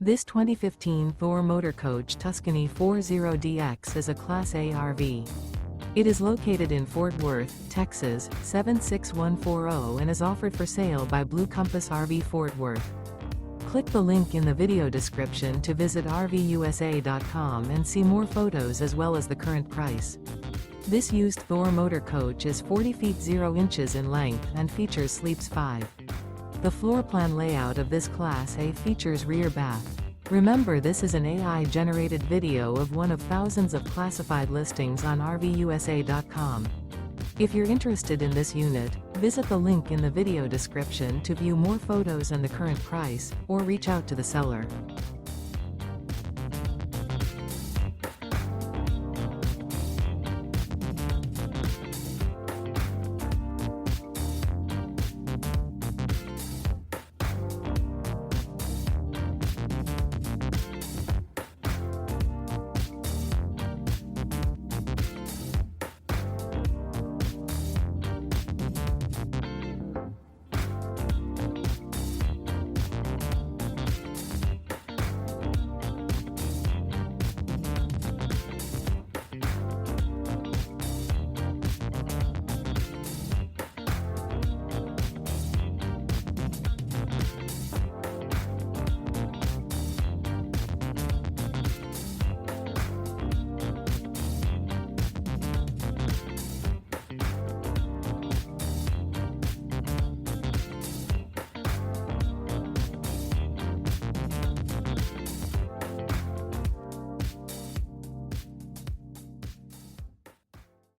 This 2015 Thor Motor Coach Tuscany 40DX is a Class A RV. It is located in Fort Worth, Texas, 76140 and is offered for sale by Blue Compass RV Fort Worth. Click the link in the video description to visit RVUSA.com and see more photos as well as the current price. This used Thor Motor Coach is 40 feet 0 inches in length and features sleeps 5. The floor plan layout of this Class A features rear bath. Remember, this is an AI-generated video of one of thousands of classified listings on RVUSA.com. If you're interested in this unit, visit the link in the video description to view more photos and the current price, or reach out to the seller.